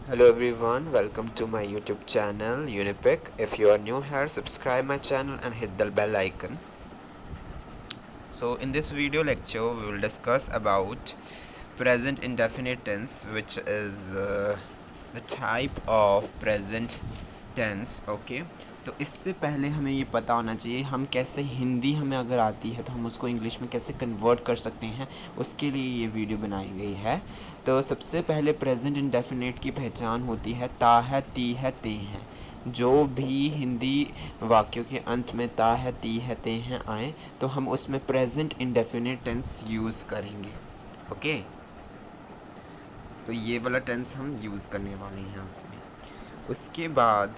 Hello everyone, welcome to my YouTube channel Unipic. If you are new here, subscribe my channel and hit the bell icon. So in this video lecture, we will discuss about present indefinite tense, which is the type of present tense okay. तो इससे पहले हमें ये पता होना चाहिए हम कैसे हिंदी हमें अगर आती है तो हम उसको इंग्लिश में कैसे कन्वर्ट कर सकते हैं, उसके लिए ये वीडियो बनाई गई है। तो सबसे पहले प्रेजेंट इंडेफिनिट की पहचान होती है ता है, ती है, ते हैं। जो भी हिंदी वाक्यों के अंत में ता है, ती है, ते हैं आए तो हम उसमें प्रेजेंट इंडेफिनिट टेंस यूज़ करेंगे ओके। तो ये वाला टेंस हम यूज़ करने वाले हैं उसमें। उसके बाद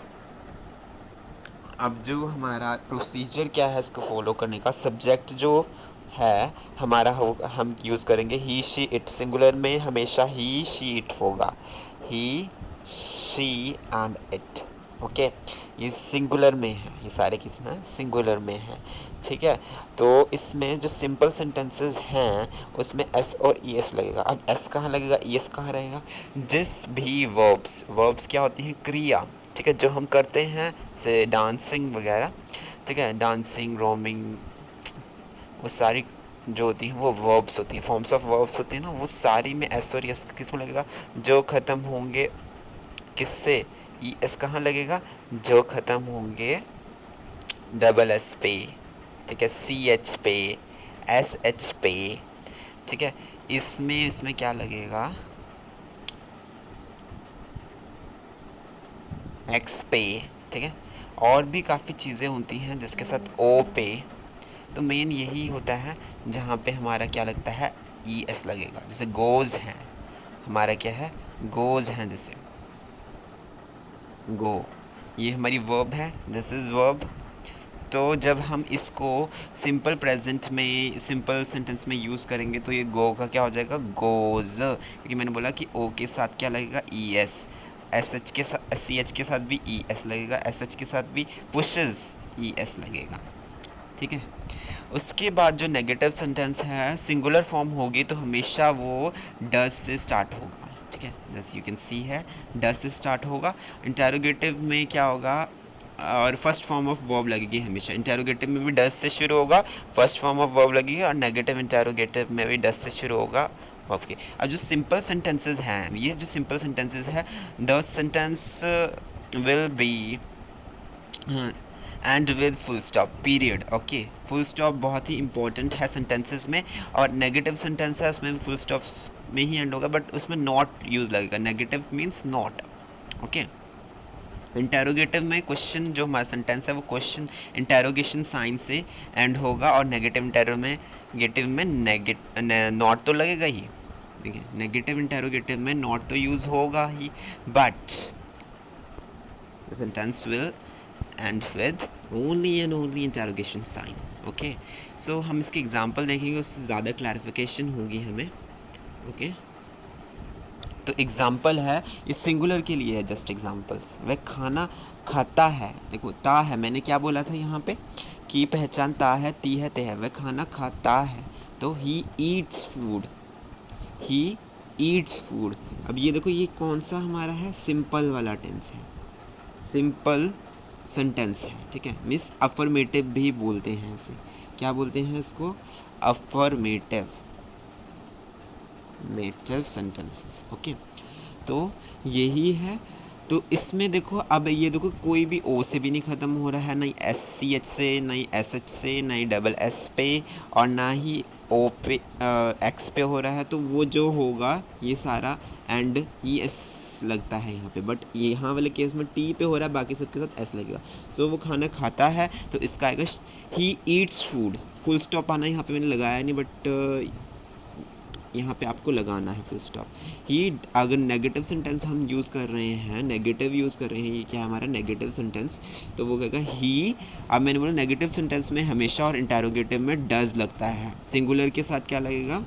अब जो हमारा प्रोसीजर क्या है इसको फॉलो करने का, सब्जेक्ट जो है हमारा होगा, हम यूज़ करेंगे ही शी इट। सिंगुलर में हमेशा ही शी इट होगा, ही शी एंड इट ओके। ये सिंगुलर में है, ये सारे किस हैं सिंगुलर में है, ठीक है। तो इसमें जो सिंपल सेंटेंसेस हैं उसमें एस और ई एस लगेगा। अब एस कहाँ लगेगा, ई एस कहाँ रहेगा। जिस भी वर्ब्स क्या होती हैं, क्रिया, ठीक है, जो हम करते हैं से डांसिंग वगैरह, ठीक है, डांसिंग, रोमिंग, वो सारी जो होती हैं वो वर्ब्स होती हैं, फॉर्म्स ऑफ वर्ब्स होती हैं ना, वो सारी में एस और एस किस में लगेगा, जो ख़त्म होंगे किससे, ई एस कहाँ लगेगा, जो ख़त्म होंगे डबल एस पे, ठीक है, सी एच पे, एस एच पे, ठीक है। इसमें क्या लगेगा, एक्स पे, ठीक है। और भी काफ़ी चीज़ें होती हैं जिसके साथ ओ पे। तो मेन यही होता है जहाँ पे हमारा क्या लगता है, ई एस लगेगा। जैसे गोज़ हैं, हमारा क्या है, गोज़ हैं, जैसे गो, ये हमारी वर्ब है, दिस इज़ वर्ब। तो जब हम इसको सिंपल प्रेजेंट में, सिंपल सेंटेंस में यूज़ करेंगे तो ये गो का क्या हो जाएगा, गोज़, क्योंकि मैंने बोला कि ओ के साथ क्या लगेगा, ई एस। एस एच के साथ, एस सी एच के साथ भी ई एस लगेगा, एस एच के साथ भी पुशेस ई एस लगेगा, ठीक है। उसके बाद जो नेगेटिव सेंटेंस है सिंगुलर फॉर्म होगी तो हमेशा वो डज से स्टार्ट होगा, ठीक है, जैसे यू कैन सी है डज से स्टार्ट होगा। इंटेरोगेटिव में क्या होगा, और फर्स्ट फॉर्म ऑफ वर्ब लगेगी हमेशा। इंटेरोगेटिव में भी डज से शुरू होगा, फर्स्ट फॉर्म ऑफ वर्ब लगेगी, और नेगेटिव इंटेरोगेटिव में भी डज से शुरू होगा वर्ब के। अब जो सिंपल सेंटेंसेस हैं, ये जो सिंपल सेंटेंसेस है, the sentence will be and with full stop period okay. Full stop बहुत ही इंपॉर्टेंट है सेंटेंसेस में, और नेगेटिव सेंटेंस है उसमें भी फुल स्टॉप में ही एंड होगा, बट उसमें नॉट यूज़ लगेगा, negative means not okay. Interrogative में क्वेश्चन जो हमारा सेंटेंस है वो क्वेश्चन इंटेरोगेशन साइन से एंड होगा, और नेगेटिव इंटेरोगेटिव में नॉट तो लगेगा ही, ठीक है, नेगेटिव इंटेरोगेटिव में नॉट तो यूज़ होगा ही, but the sentence will end with only and only interrogation sign okay. So हम इसके एग्जांपल देखेंगे, उससे ज़्यादा क्लैरिफिकेशन होगी हमें ओके। तो एग्जांपल है, ये सिंगुलर के लिए है, जस्ट एग्जांपल्स। वह खाना खाता है, देखो ता है, मैंने क्या बोला था यहाँ पे कि पहचान ता है, ती है, ते है। वह खाना खाता है तो he eats food, he eats food. अब ये देखो ये कौन सा हमारा है, सिंपल वाला टेंस है, सिंपल सेंटेंस है, ठीक है। मिस अफर्मेटिव भी बोलते हैं इसे, क्या बोलते हैं इसको, अफर्मेटिव मेटिव सेंटेंसेस ओके। तो यही है। तो इसमें देखो, अब ये देखो कोई भी ओ से भी नहीं ख़त्म हो रहा है, नहीं एस सी एच से, नहीं एस एच से, नहीं डबल एस पे, और ना ही ओ पे एक्स पे हो रहा है। तो वो जो होगा ये सारा एंड ही एस लगता है यहाँ पे, बट यहाँ वाले केस में टी पे हो रहा है, बाकी सबके साथ एस लगेगा। तो वो खाना खाता है तो इसका आएगा he eats food. Full stop आना यहाँ पे मैंने लगाया नहीं, बट यहाँ पे आपको लगाना है फुल स्टॉप। ही, अगर नेगेटिव सेंटेंस हम यूज़ कर रहे हैं, नेगेटिव यूज़ कर रहे हैं, ये क्या है हमारा नेगेटिव सेंटेंस, तो वो कहेगा ही। अब मैंने बोला नेगेटिव सेंटेंस में हमेशा और इंटेरोगेटिव में डज लगता है, सिंगुलर के साथ क्या लगेगा,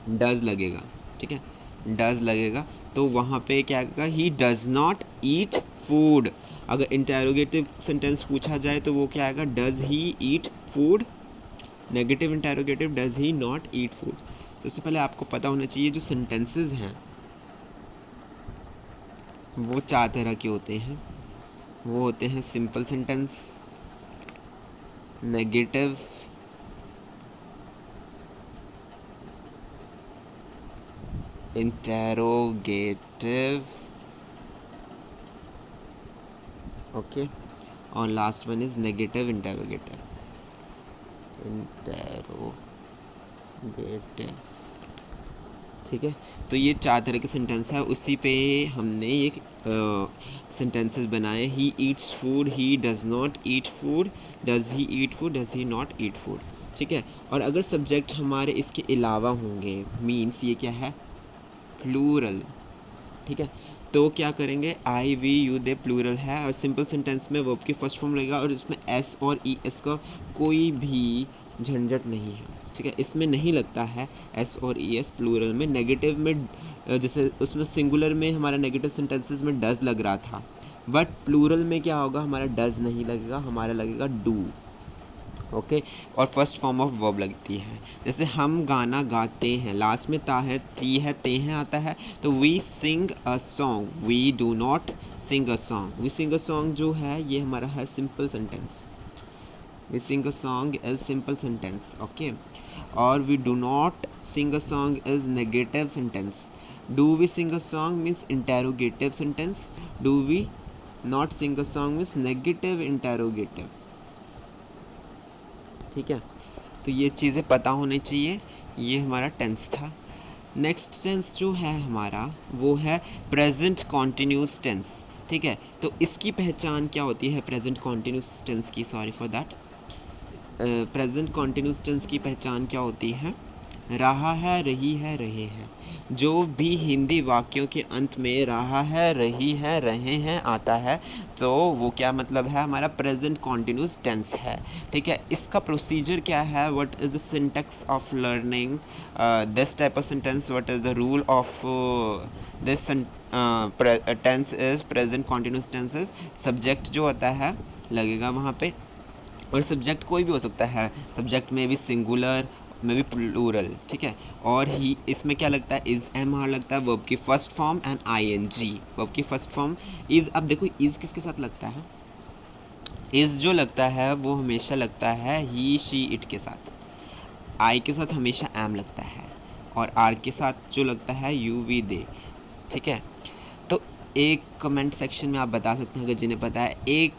डज लगेगा, ठीक है, डज लगेगा। तो वहाँ पे क्या आएगा, he does not eat food. अगर इंटेरोगेटिव सेंटेंस पूछा जाए तो वो क्या आएगा, does he eat food. Negative interrogative, does he not eat food. तो उससे पहले आपको पता होना चाहिए जो सेंटेंसेस हैं वो 4 तरह के होते हैं। वो होते हैं simple sentence, negative, interrogative, okay, और last one is negative interrogative. ठीक है, तो ये 4 तरह के सेंटेंस है, उसी पे हमने ये सेंटेंसेस बनाए। He eats food, he does not eat food, does he eat food, does he not eat food. ठीक है, और अगर सब्जेक्ट हमारे इसके अलावा होंगे, मीन्स ये क्या है, प्लूरल। ठीक है, तो क्या करेंगे, आई वी यू दे प्लूरल है, और सिंपल सेंटेंस में वर्ब की फर्स्ट फॉर्म लगेगा, और इसमें एस और ई एस का कोई भी झंझट नहीं है। ठीक है, इसमें नहीं लगता है एस और ई एस प्लूरल में। नेगेटिव में जैसे उसमें सिंगुलर में हमारा नेगेटिव सेंटेंसेस में डज लग रहा था, बट प्लूरल में क्या होगा, हमारा डज नहीं लगेगा, हमारा लगेगा डू। ओके, और फर्स्ट फॉर्म ऑफ वर्ब लगती है। जैसे हम गाना गाते हैं, लास्ट में ता है, ती है, ते हैं आता है, तो we sing a song, we do not sing a song. We sing a song जो है ये हमारा है simple sentence. We sing a song is simple sentence, okay, और we do not sing a song is negative sentence. Do we sing a song means interrogative sentence, do we not sing a song means negative interrogative. ठीक है, तो ये चीज़ें पता होनी चाहिए। ये हमारा टेंस था। नेक्स्ट टेंस जो है हमारा वो है प्रेजेंट कॉन्टिन्यूस टेंस। ठीक है, तो इसकी पहचान क्या होती है प्रेजेंट कॉन्टिन्यूस टेंस की, sorry for that. Present continuous tense की पहचान क्या होती है, रहा है, रही है, रहे हैं। जो भी हिंदी वाक्यों के अंत में रहा है, रही है, रहे हैं आता है, तो वो क्या मतलब है, हमारा प्रेजेंट कॉन्टिन्यूस टेंस है। ठीक है, इसका प्रोसीजर क्या है, what is the syntax of learning this type of sentence, what is the rule of this tense is present continuous tenses. Subject जो होता है लगेगा वहाँ पे, और सब्जेक्ट कोई भी हो सकता है, सब्जेक्ट में भी सिंगुलर में भी प्लूरल। ठीक है, और ही इसमें क्या लगता है, इज़ एम आर लगता है, वर्ब की first form and I N G, verb की फर्स्ट फॉर्म इज़। अब देखो इज़ किसके साथ लगता है, इज़ जो लगता है वो हमेशा लगता है ही शी इट के साथ, आई के साथ हमेशा एम लगता है, और आर के साथ जो लगता है यू वी दे। ठीक है, तो एक कमेंट सेक्शन में आप बता सकते हैं अगर जिन्हें पता है, एक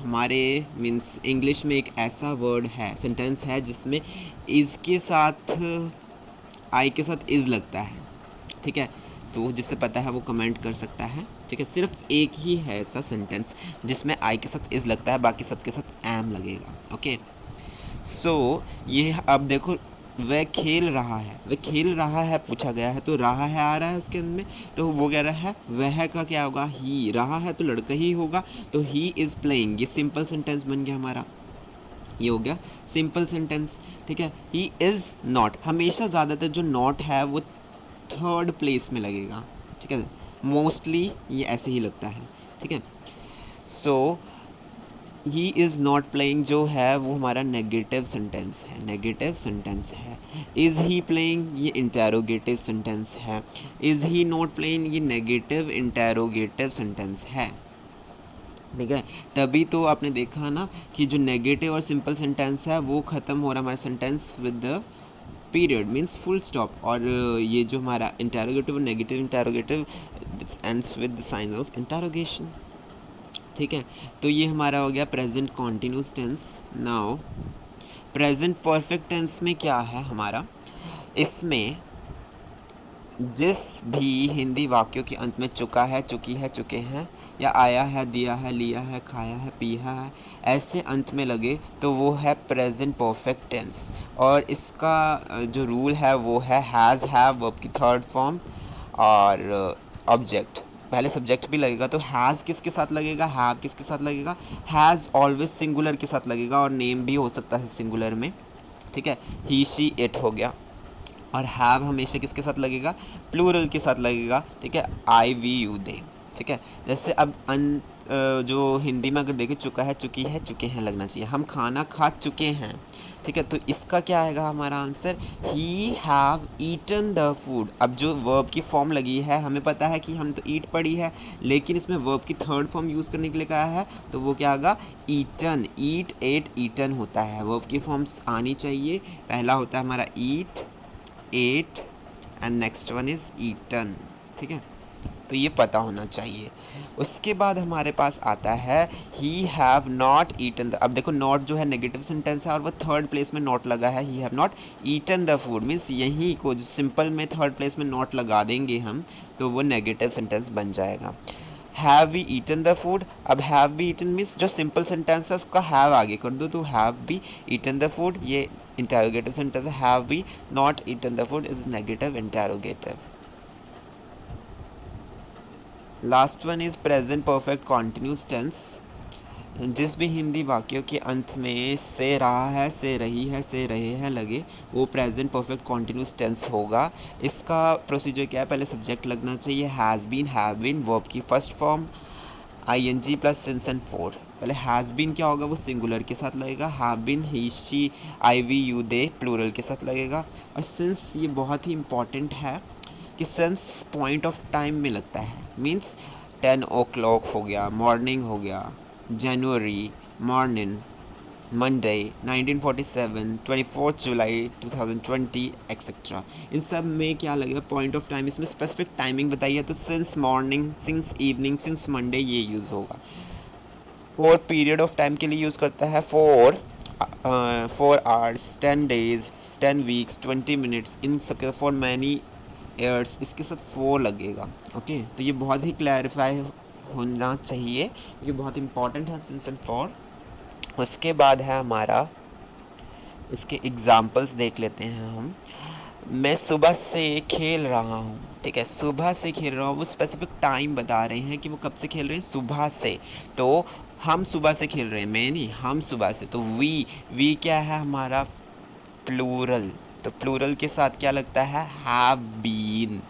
हमारे मीन्स इंग्लिश में एक ऐसा वर्ड है, सेंटेंस है जिसमें इज़ के साथ, आई के साथ इज़ लगता है। ठीक है, तो जिसे पता है वो कमेंट कर सकता है। ठीक है, सिर्फ एक ही है ऐसा सेंटेंस जिसमें आई के साथ इज़ लगता है, बाकी सबके साथ एम लगेगा। ओके, सो ये अब देखो, वह खेल रहा है, वह खेल रहा है पूछा गया है, तो रहा है आ रहा है उसके अंदर में, तो वो कह रहा है वह का क्या होगा, ही। रहा है तो लड़का ही होगा, तो ही इज़ प्लेइंग, ये सिंपल सेंटेंस बन गया हमारा, ये हो गया सिंपल सेंटेंस। ठीक है, ही इज़ नॉट, हमेशा ज़्यादातर जो नॉट है वो थर्ड प्लेस में लगेगा। ठीक है, मोस्टली ये ऐसे ही लगता है। ठीक है, सो ही इज़ नॉट प्लेइंग जो है वो हमारा नेगेटिव सेंटेंस है, नेगेटिव सेंटेंस है। इज़ ही प्लेइंग ये इंटेरोगेटिव सेंटेंस है। इज़ ही नॉट प्लेइंग ये नेगेटिव इंटेरोगेटिव सेंटेंस है। ठीक है, तभी तो आपने देखा ना कि जो नेगेटिव और सिंपल सेंटेंस है वो ख़त्म हो रहा है हमारा sentence with the period means full stop, और ये जो हमारा इंटेरोगेटिव और negative interrogative ends with the sign of interrogation. ठीक है, तो ये हमारा हो गया present continuous tense. Now present perfect tense में क्या है हमारा, इसमें जिस भी हिंदी वाक्यों के अंत में चुका है, चुकी है, चुके हैं, या आया है, दिया है, लिया है, खाया है, पिया है, ऐसे अंत में लगे तो वो है प्रेजेंट परफेक्ट टेंस। और इसका जो रूल है वो है हैज़, हैव, वर्ब की थर्ड फॉर्म, और ऑब्जेक्ट। पहले सब्जेक्ट भी लगेगा, तो हैज़ किसके साथ लगेगा, हैव किसके साथ लगेगा, हैज़ ऑलवेज सिंगुलर के साथ लगेगा, और नेम भी हो सकता है सिंगुलर में। ठीक है, ही शी इट हो गया, और हैव हमेशा किसके साथ लगेगा, प्लूरल के साथ लगेगा। ठीक है, आई वी यू दे। ठीक है, जैसे अब जो हिंदी में अगर देखें चुका है, चुकी है, चुके हैं लगना चाहिए। हम खाना खा चुके हैं, ठीक है। तो इसका क्या आएगा हमारा answer, he have eaten the food. अब जो वर्ब की फॉर्म लगी है, हमें पता है कि हम तो ईट पढ़ी है, लेकिन इसमें वर्ब की थर्ड फॉर्म यूज़ करने के लिए कहा है, तो वो क्या आएगा, ईटन। ईट, एट, ईटन होता है। वर्ब की फॉर्म्स आनी चाहिए। पहला होता है हमारा eat, ate, and next one is eaten, ठीक है। तो ये पता होना चाहिए। उसके बाद हमारे पास आता है he have not eaten the. अब देखो नॉट जो है नेगेटिव सेंटेंस है और वो थर्ड प्लेस में नॉट लगा है, he have not eaten the food, means यहीं को जो सिंपल में थर्ड प्लेस में नॉट लगा देंगे हम, तो वो नेगेटिव सेंटेंस बन जाएगा। Have we eaten the food. अब हैव बी ईटन मीन्स जो सिंपल सेंटेंस है उसका हैव आगे कर दो, तो have be eaten the food ये इंटेरोगेटिव सेंटेंस है। Have we not eaten the food is negative interrogative. Last one is present perfect continuous tense. जिस भी हिंदी वाक्यों के अंत में से रहा है, से रही है, से रहे हैं लगे, वो प्रेजेंट परफेक्ट कॉन्टिन्यूस टेंस होगा। इसका प्रोसीजर क्या है, पहले सब्जेक्ट लगना चाहिए, has been, have been, verb की first form, ing plus since and for. पहले हैज़ बीन क्या होगा, वो सिंगुलर के साथ लगेगा। Have been he, she, I, we, you, they plural के साथ लगेगा। और सिंस ये बहुत ही इंपॉर्टेंट है कि सिंस पॉइंट ऑफ टाइम में लगता है, मीन्स 10 o'clock हो गया, मॉर्निंग हो गया, जनवरी, मॉर्निंग, मंडे, 1947, 24 जुलाई 2020 एक्सेट्रा। इन सब में क्या लगेगा, पॉइंट ऑफ टाइम, इसमें स्पेसिफिक टाइमिंग बताइए, तो since morning, since evening, since Monday ये यूज़ होगा। फॉर पीरियड ऑफ टाइम के लिए यूज़ करता है, 4 hours, 10 days, 10 weeks, 20 minutes, इन सब के फॉर मैनी ईयर्स, इसके साथ 4 लगेगा। ओके, तो ये बहुत ही क्लैरिफाई होना चाहिए, ये बहुत इंपॉर्टेंट है सिंस एंड फॉर। उसके बाद है हमारा, इसके एग्जाम्पल्स देख लेते हैं हम। मैं सुबह से खेल रहा हूँ, ठीक है, सुबह से खेल रहा हूँ, वो स्पेसिफिक टाइम बता रहे हैं कि वो कब से खेल रहे हैं, सुबह से। तो हम सुबह से खेल रहे हैं, मैं नहीं, हम सुबह से। तो वी क्या है हमारा, प्लूरल, तो प्लूरल के साथ क्या लगता है, हैव बीन,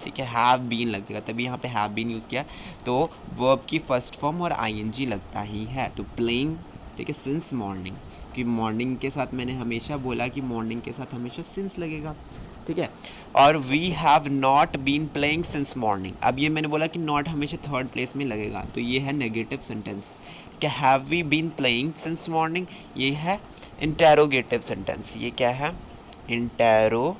ठीक है, हैव बीन लगेगा, तभी यहाँ पे हैव बीन यूज़ किया। तो वर्ब की फर्स्ट फॉर्म और आईएनजी लगता ही है, तो प्लेइंग, ठीक है, सिंस मॉर्निंग, कि मॉर्निंग के साथ मैंने हमेशा बोला कि मॉर्निंग के साथ हमेशा सिंस लगेगा, ठीक है। और we have not been playing since morning, अब ये मैंने बोला कि नॉट हमेशा थर्ड प्लेस में लगेगा, तो ये है नेगेटिव सेंटेंस। क्या, have we been playing since morning, ये है इंटेरोगेटिव सेंटेंस। ये क्या है, इंटेरोगेटिव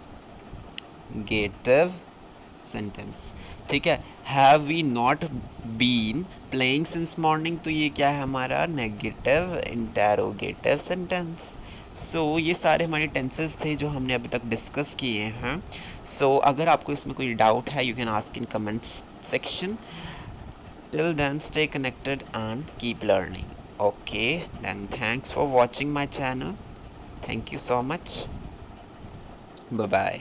सेंटेंस, ठीक है। Have we not been playing since morning, तो ये क्या है हमारा, नेगेटिव इंटेरोगेटिव सेंटेंस। सो ये सारे हमारे टेंसेस थे जो हमने अभी तक डिस्कस किए हैं। सो अगर आपको इसमें कोई डाउट है, you can ask in comment section. Till then stay connected and keep learning. Okay, then thanks for watching my channel. Thank you so much, bye bye.